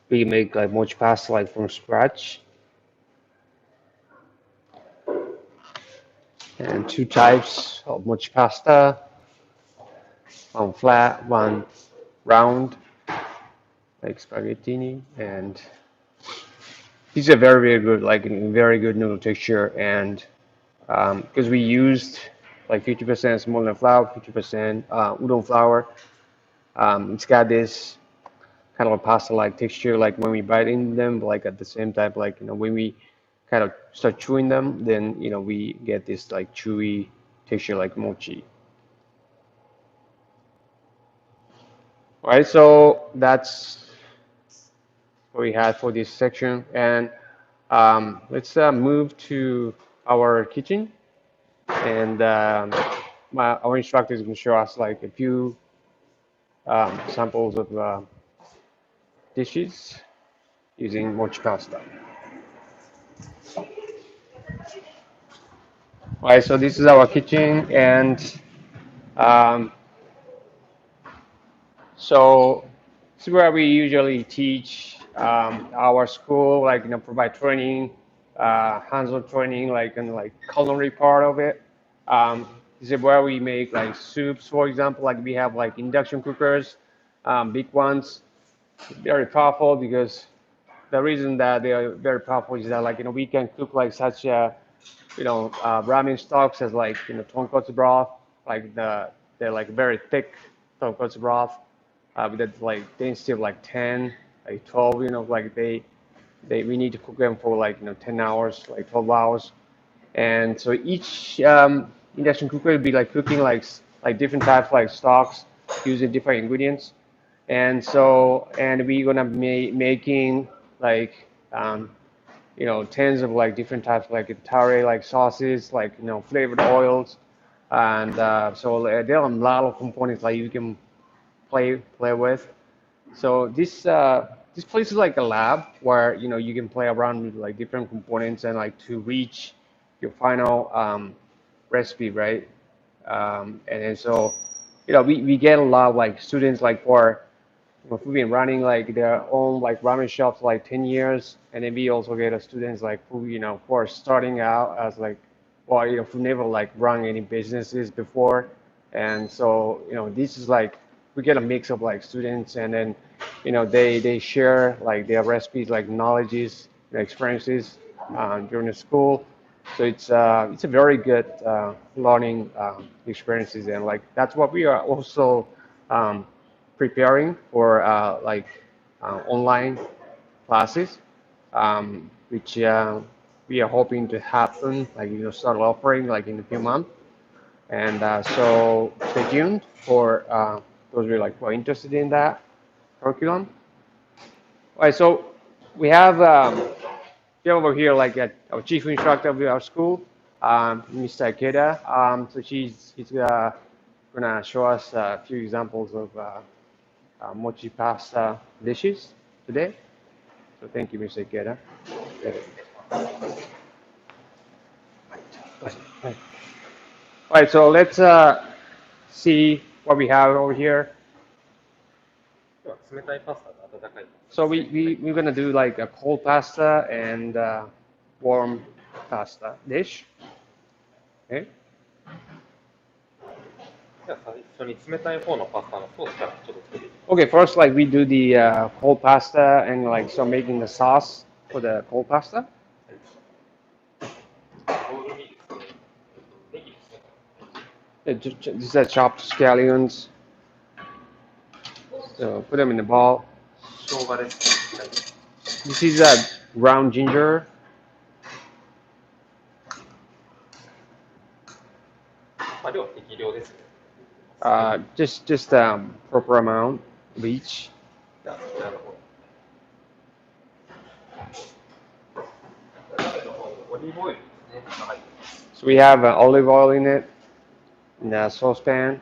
we make like mochi pasta like from scratch. And two types of mochi pasta, one flat, one round, like spaghettini. And these are very good, like very good noodle texture. And because we used like 50% smaller flour, 50% udon flour, it's got this kind of a pasta-like texture, like when we bite into them, but like at the same time, like when we kind of start chewing them, then we get this like chewy texture like mochi. All right, so that's what we had for this section, and let's move to our kitchen, and our instructor is going to show us like a few samples of dishes using mochi pasta. All right, so this is our kitchen, and um, so this is where we usually teach our school, like provide training, hands-on training, like in like culinary part of it. Um, This is where we make like soups, for example. Like we have like induction cookers, big ones, very powerful because the reason that they are very powerful is that like we can cook like such ramen stocks as like tonkotsu broth, like they're like very thick tonkotsu broth with that like density of like 10, like 12, like they we need to cook them for like 10 hours, like 12 hours. And so each induction cooker will be like cooking like different types like stocks using different ingredients. And we're gonna be making like tens of like different types like tare like sauces, like flavored oils, and so there are a lot of components like you can play with. So this place is like a lab where you can play around with like different components and like to reach your final recipe, right? And then so we get a lot of like students like for we've been running like their own like ramen shops for like 10 years, and then we also get students like who who are starting out as like well who never like run any businesses before. And so this is like we get a mix of like students, and then they share like their recipes, like knowledges, their experiences during the school. So it's a very good learning experiences, and like that's what we are also um, preparing for online classes, which we are hoping to happen like start offering like in a few months. And so stay tuned for those who are like who are interested in that curriculum. All right, so we have over here like our chief instructor of our school, Mr. Ikeda. So he's gonna show us a few examples of mochi pasta dishes today. So thank you, Mr. Ikeda. All right, so let's see what we have over here. So we're gonna do like a cold pasta and warm pasta dish. Okay. Okay, first like we do the cold pasta and like so making the sauce for the cold pasta. These are chopped scallions. So put them in the bowl. This is ground ginger. Just proper amount of each. So we have olive oil in it, in the saucepan.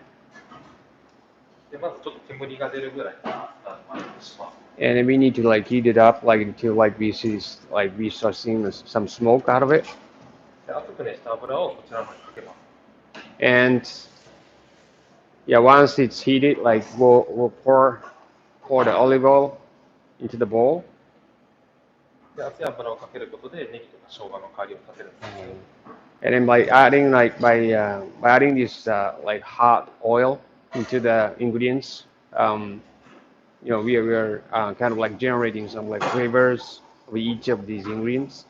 And then we need to like heat it up like until like we start seeing some smoke out of it. And yeah, once it's heated, like we'll pour the olive oil into the bowl. And then by adding this like hot oil into the ingredients, we are kind of like generating some like flavors of each of these ingredients.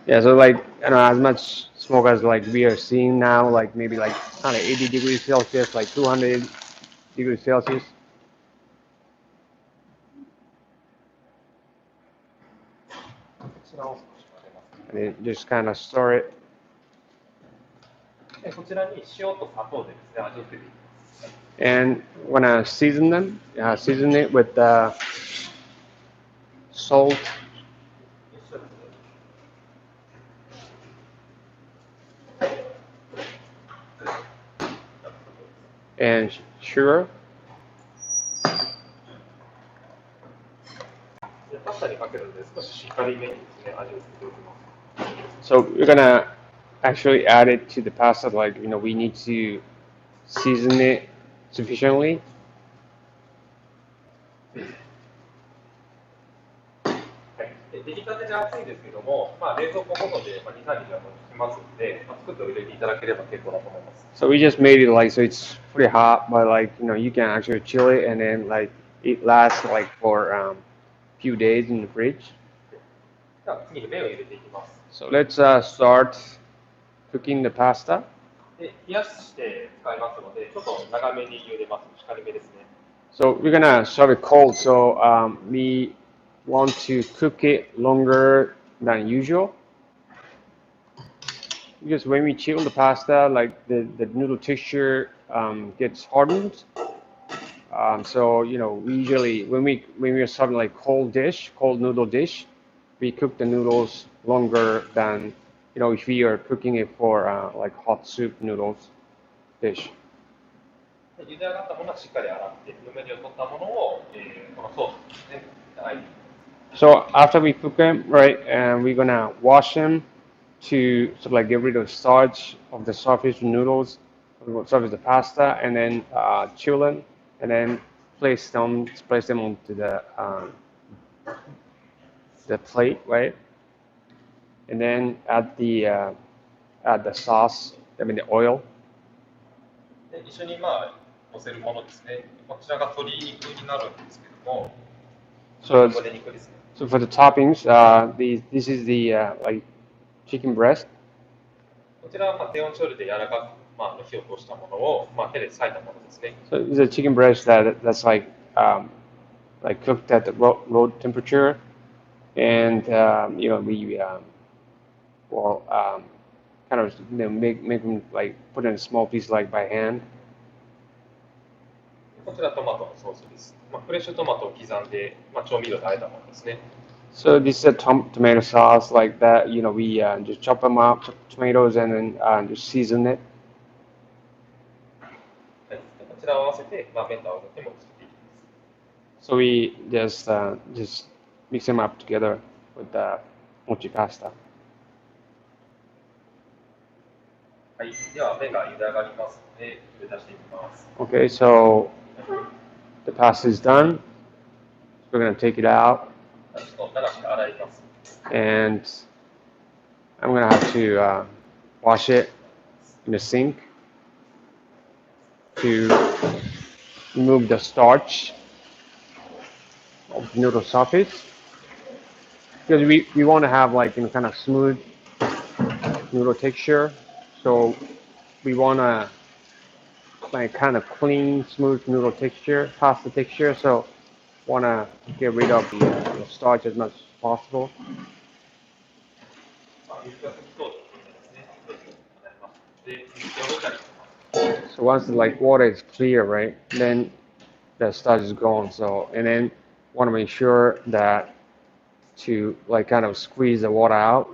Yeah, so like as much smoke as like we are seeing now, like maybe like 180 degrees Celsius, like 200 degrees Celsius. And then just kind of stir it. And when I season them, season it with salt and sugar. So we're gonna actually add it to the pasta. Like we need to season it sufficiently. 出来たてで熱いですけども、冷蔵庫保存で2、3日は持ちますので、作っておいていただければ結構だと思います。So we just made it like so it's pretty hot, but like you can actually chill it and then like it lasts like for few days in the fridge. では次に麺を入れていきます。So let's start cooking the pasta. で冷やして使いますので、ちょっと長めに茹でます。しかりめですね。So we're gonna serve it cold. So we want to cook it longer than usual. Because when we chill the pasta, like the noodle texture gets hardened. So we usually when we're serving like cold noodle dish, we cook the noodles longer than if we are cooking it for like hot soup noodles dish. で茹で上がったものはしっかり洗って、ぬめりを取ったものを、このソースですね。はい。So after we cook them, right, and we're gonna wash them to sort of like get rid of starch of the surface noodles, surface the pasta, and then chill them, and then place them onto the plate, right, and then add the sauce, I mean the oil. で一緒に乗せるものですね。こちらが鶏肉になるんですけども、So 鶏肉ですね。so for the toppings, this is the like chicken breast. こちらは低温調理で柔らかく、火を通したものを、手で裂いたものですね。So it's a chicken breast that's like cooked at the road temperature, and we well kind of make them like put in a small piece like by hand. こちらトマトのソースです。フレッシュトマトを刻んで、調味料で和えたものですね。So this is a tomato sauce like that. We just chop them up, tomatoes, and then just season it. はい、こちらを合わせて、麺と合わせても作っていきます。So we just mix them up together with the mochi pasta. はい、では麺が茹で上がりますので、茹で出していきます。Okay, so the pasta is done. We're gonna take it out, ちょっと流して洗います。and I'm gonna have to wash it in the sink to remove the starch of the noodle surface because we want to have like kind of smooth noodle texture, so we want to like kind of clean, smooth noodle texture, pasta texture. So want to get rid of the starch as much as possible. So once the like water is clear, right, then the starch is gone. So and then want to make sure that to like kind of squeeze the water out.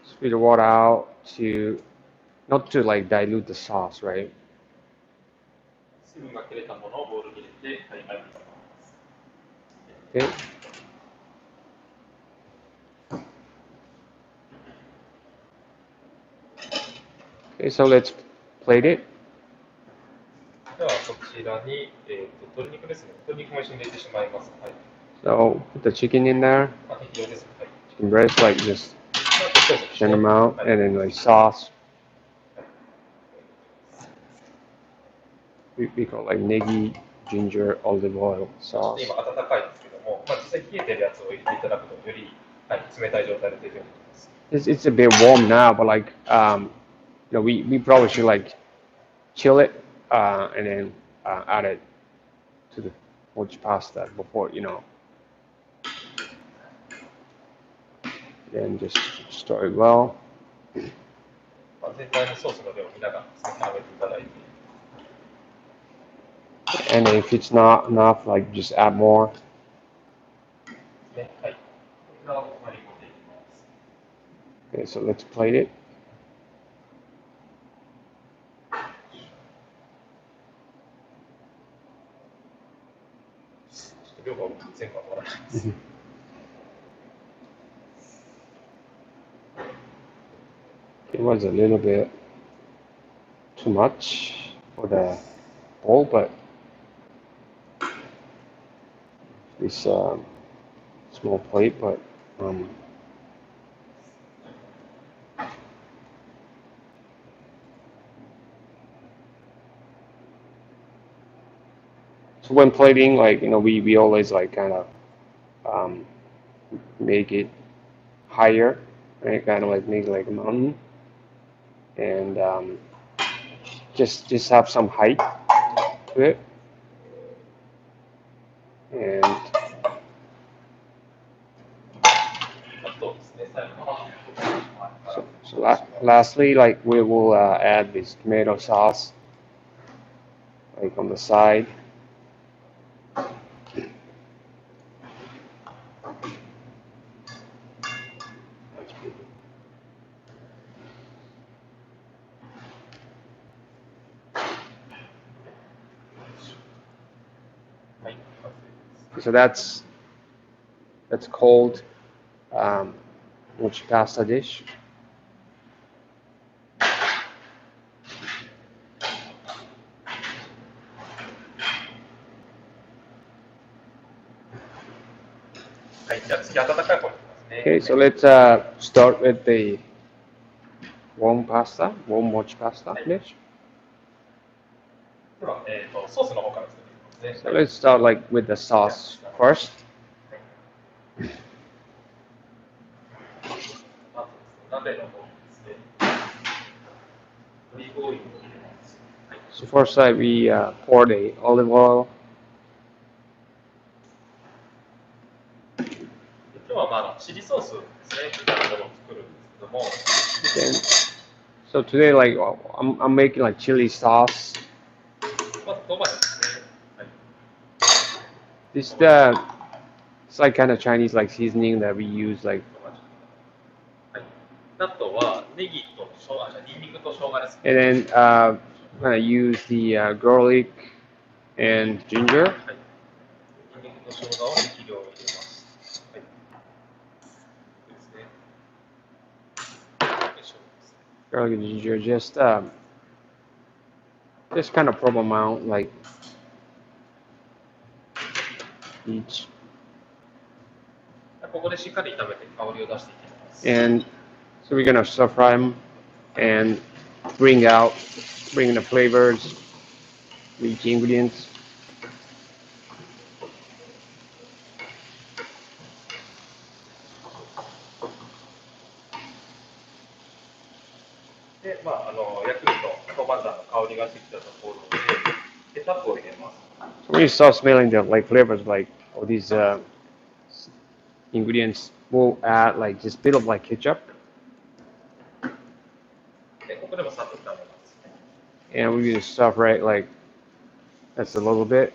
Squeeze the water out to not to like dilute the sauce, right? Okay. Okay, so let's plate it. ではこちらに、鶏肉ですね。鶏肉も一緒に入れてしまいます。はい。So put the chicken in there. 適量です。はい。Chicken breast, like just send them out, and then like sauce. We call like negi, ginger, olive oil ちょっと sauce. 今温かいですけども、実際冷えてるやつを入れていただくとより、冷たい状態で出るようになります。It's a bit warm now, but like we probably should like chill it and then add it to the mochi pasta before then just stir it well. 全体のソースの量を見ながら炒めていただいて。And if it's not enough, like just add more. はい。こちらを割り込んでいきます。Okay, so let's plate it. 量が全部はわからないです。It was a little bit too much for the bowl, but this small plate, but so when plating, like we always like kind of make it higher, right? Kind of like make it like a mountain, and just have some height to it, and そうですね、最後は、lastly, like we will add this tomato sauce, like on the side. So that's called Mochi Pasta dish. Okay, so let's start with the warm mochi pasta dish. では、ソースの方から作っていきます So ね。let's start like with the sauce first. あと鍋の方にですね、オリーブオイルを入れます。So first we pour the olive oil. 今日はチリソースですね、みたいなものを作るんですけども、Then, so today like I'm making like chili sauce. まずトマトですね。はい、This it's like kind of Chinese like seasoning that we use like. はい、あとはネギと生姜、ニンニクと生姜です。And then kind of use the garlic and ginger. はい、ニンニクと生姜を適量入れます。はい、ですね。Garlic and ginger, just kind of proper amount, like each. ここでしっかり炒めて香りを出していきます。And so we're gonna stir fry them and bring the flavors, each ingredients. で、ヤクルト、豆板醤の香りがしてきたところで、ケチャップを入れます。So when you start smelling the like flavors, like all these ingredients, we'll add like just a bit of like ketchup. で、ここでもさっと炒めます。And we're gonna stir fry it like that's a little bit.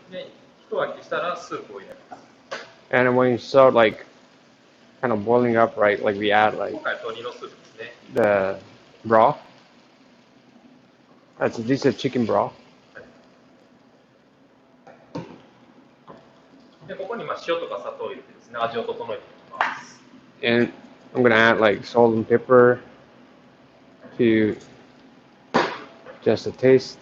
で、一沸きしたらスープを入れます。And then when you start like kind of boiling up, right, like we add like 今回鶏のスープですね。 the broth. This is chicken broth. で、ここに塩とか砂糖を入れてですね、味を整えていきます。And I'm gonna add like salt and pepper to just a taste.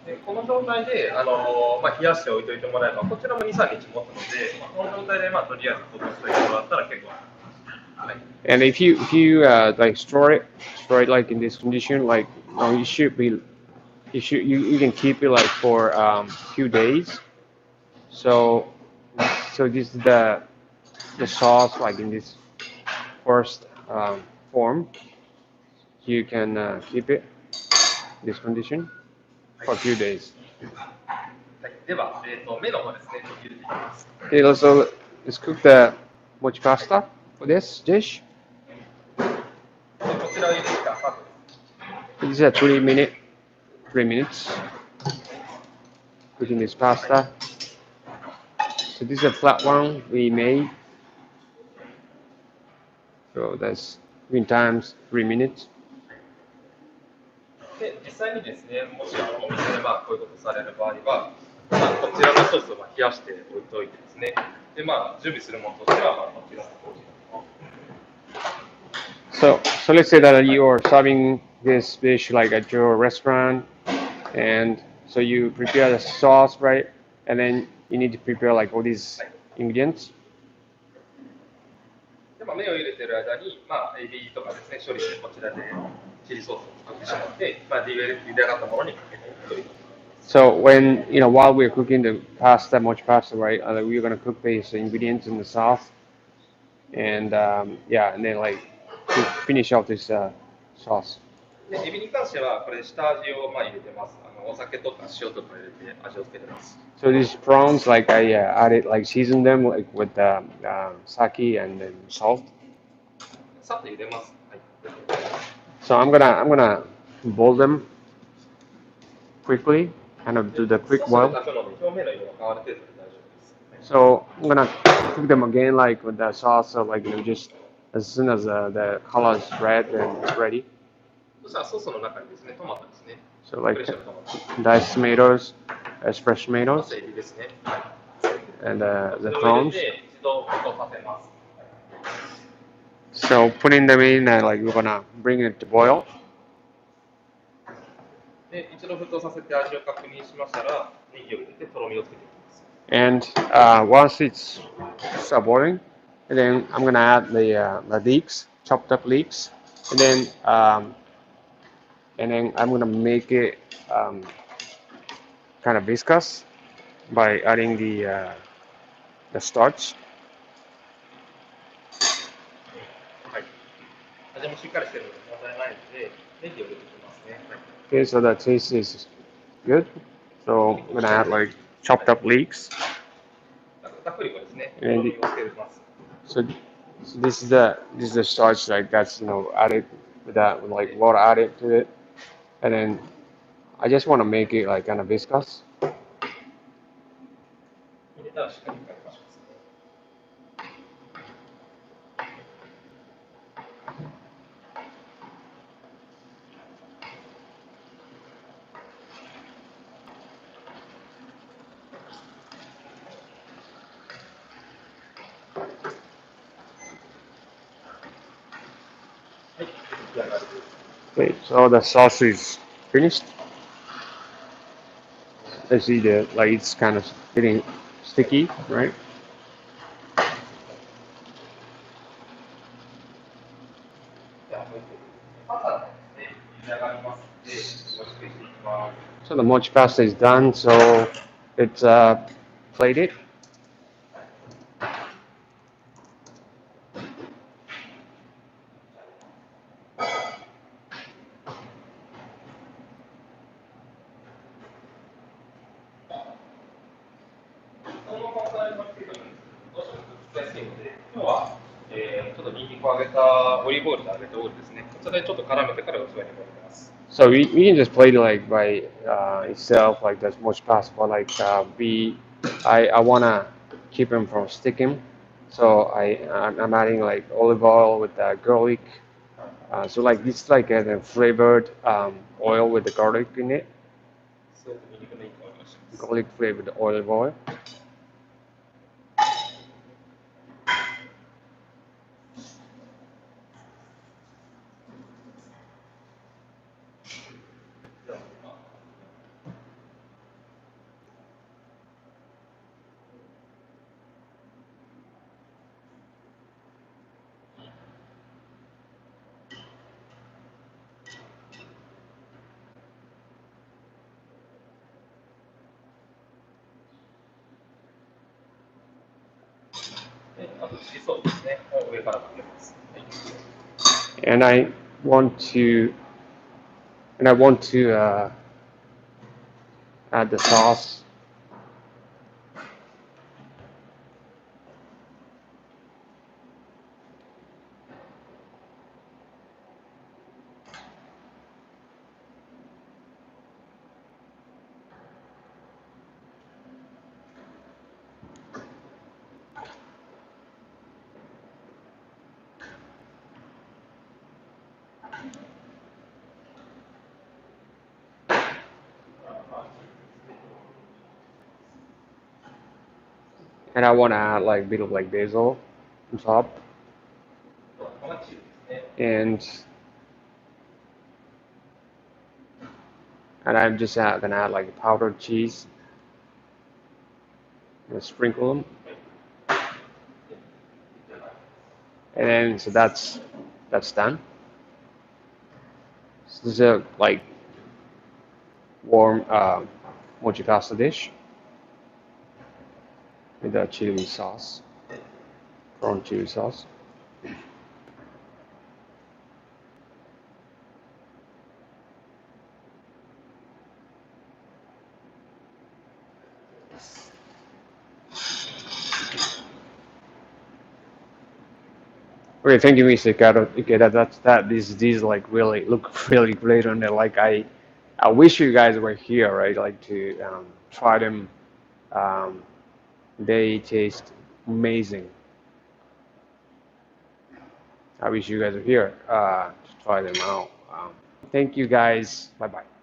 で、この状態で、冷やしておいておいてもらえば、こちらも2、3日持つので、この状態で、とりあえず落としておいてもらったら結構。はい、And if you like store it like in this condition, like you should be you can keep it like for few days. So this is the sauce like in this first form. You can keep it in this condition for a few days. はい、では、麺の方ですね、入れていきます。Okay, let's cook the mochi pasta for this dish. でこちらを入れてからスタートです。This is a 3 minutes cooking this pasta. So this is a flat one we made. So that's between times 3 minutes. で、実際にですね、もしお店でこういうことされる場合は、こちらのソースを冷やして置いておいてですね、で、準備するものとしては、こちらのコーヒー。So let's say that you are serving this dish like at your restaurant, and so you prepare the sauce, right? And then you need to prepare like all these はい。ingredients. で、麺を入れてる間に、エビとかですね、処理してこちらでチリソースを作ってしまって、茹で上がったものにかけてという。So when while we're cooking the pasta, mochi pasta, right? We're gonna cook these ingredients in the sauce, and yeah, and then like to finish off this sauce. で、エビに関しては、これ下味を入れてます。お酒とか塩とか入れて味をつけてます。So these prawns, like I added, like seasoned them like with sake and then salt. さっと茹でます。はい。So I'm gonna boil them quickly, kind of do the 少 quick しで boil. 炊くので表面の色が変わる程度で大丈夫です。So I'm gonna cook them again, like with the sauce. So like just as soon as the color is red, then it's ready. そしたらソースの中にですね、トマトですね。So フ like レッシュなトマト。diced tomatoes, as fresh まず tomatoes, エビですね。はい。and そ the れを入れ prawns. て、一度沸騰させます。So putting them in, like we're gonna bring it to boil. で、一度沸騰させて味を確認しましたら、ネギを入れてとろみをつけていきます。And once it's start boiling, and then I'm gonna add the leeks, chopped up leeks, and then I'm gonna make it kind of viscous by adding the starch. はい。味もしっかりしてるので問題ないので、ネギを入れていきますね。はい。Okay, so the taste is good. So I'm gonna add like chopped up leeks, 片栗粉ですね。とろ and みをつけます。so, so this is the starch like that's added with that with like water added to it, and then I just want to make it like kind of viscous. 入れたらしっかりかけましょう。はい。出来上がりです。Okay, so the sauce is finished. I see the like it's kind of getting sticky, right? じゃあ、もう一個。パターンですね。茹で上がりますので、よろしくしていきます。So the mochi pasta is done. So it's plated. そのままされますけど、どうしてもくっつきやすいので、今日は、ちょっとニンニクを揚げたオリーブオイルと揚げたオイルですね。こちらでちょっと絡めてから器に盛ります。So we can just plate it like by itself, like as much possible. Like I wanna keep them from sticking. So I'm adding like olive oil with garlic. So like this is like a flavored oil with the garlic in it, そうやってニンニクのいい香りがします。garlic flavored olive oil. ではあとチリソースですね。上からかけます。はい。And want to I want to add the sauce. And I want to add like a bit of like basil on top, 粉チーズですね。and I'm just gonna add like powdered cheese and sprinkle them, and then so that's done. So this is a like warm mochi pasta dish with a chili sauce, prawn chili sauce. Okay, thank you, Mr. Caro. Okay, that these like really look really great on there. Like I wish you guys were here, right? Like to try them. Um, they taste amazing. I wish you guys were here to try them out. Thank you guys. Bye bye.